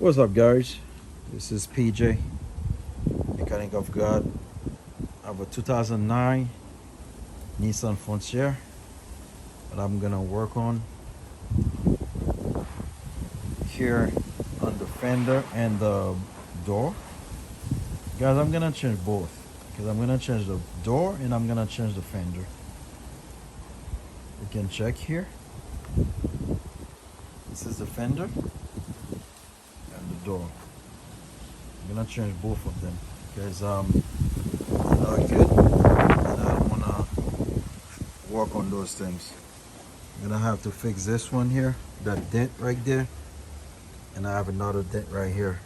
What's up, guys? This is PJ, Mechanic of God. I have a 2009 Nissan Frontier that I'm gonna work on here on the fender and the door. Guys, I'm gonna change both because I'm gonna change the door and I'm gonna change the fender. You can check here. This is the fender and the door. I'm gonna change both of them because they're not good and I don't wanna work on those things. I'm gonna have to fix this one here, that dent right there, and I have another dent right here.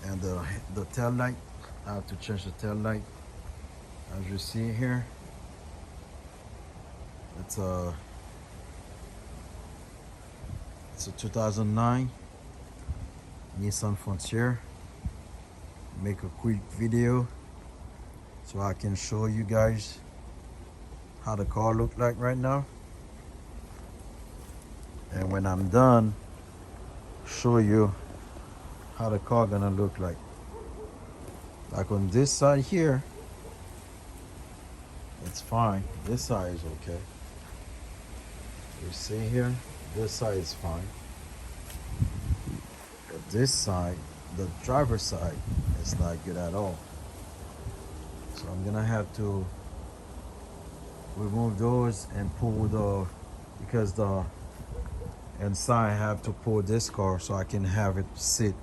And the tail light, I have to change the tail light. As you see here, it's a 2009 Nissan Frontier. Make a quick video so I can show you guys how the car look like right now. And when I'm done, show you how the car gonna look like. Like on this side here, it's fine. This side is okay. You see here, this side is fine. But this side, the driver's side, is not good at all. So I'm gonna have to remove those and pull because the inside I have to pull this car so I can have it sit.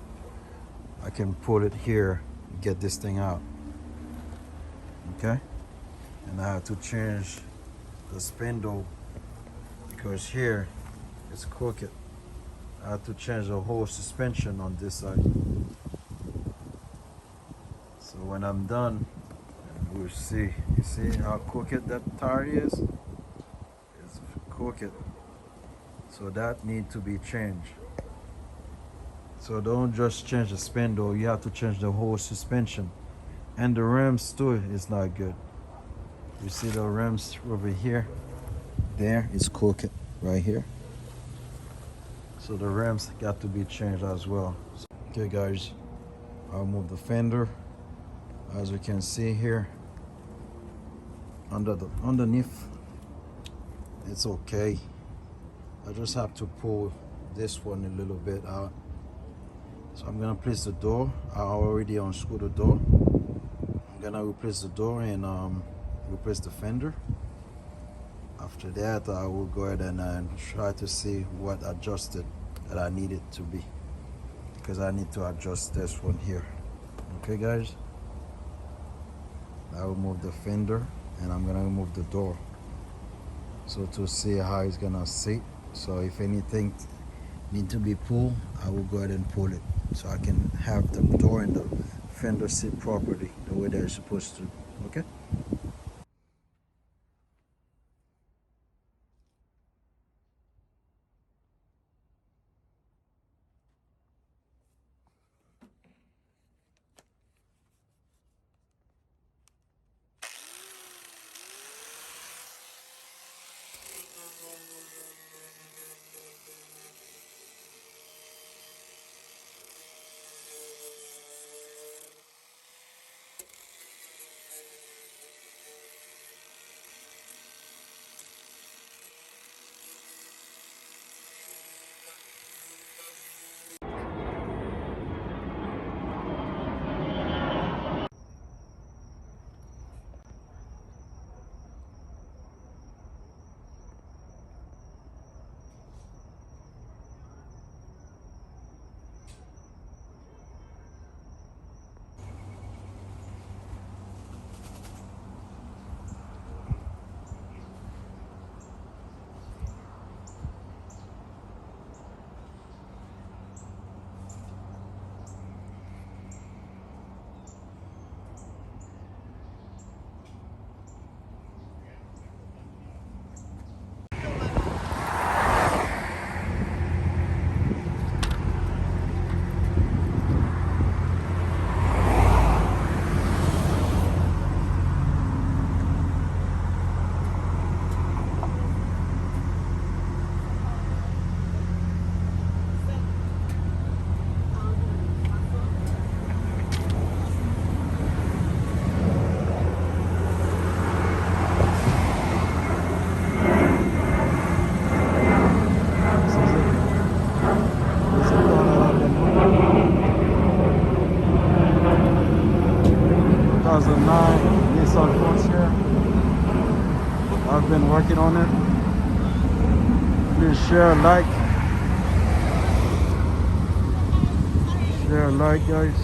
I can pull it here, get this thing out. Okay? And I have to change the spindle because here it's crooked. I have to change the whole suspension on this side. So when I'm done, we'll see. You see how crooked that tire is? It's crooked. So that needs to be changed. So don't just change the spindle, you have to change the whole suspension. And the rims too is not good. You see the rims over here? There is crooked right here. So the rims got to be changed as well. Okay guys, I'll move the fender. As you can see here, underneath, it's okay. I just have to pull this one a little bit out. So I'm gonna place the door. I already unscrewed the door. I'm gonna replace the door and replace the fender. After that, I will go ahead and try to see what adjusted that I need it to be, because I need to adjust this one here. Okay guys, I will move the fender and I'm gonna remove the door, so to see how it's gonna sit. So if anything need to be pulled, I will go ahead and pull it so I can have the door and the fender sit properly the way they're supposed to. Okay. working on it. Please share, like, guys.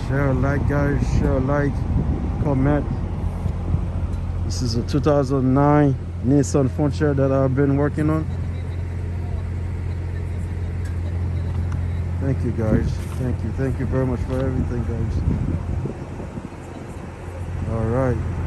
Share, guys. Share, comment. This is a 2009 Nissan Frontier that I've been working on. Thank you, guys. Thank you very much for everything, guys. All right.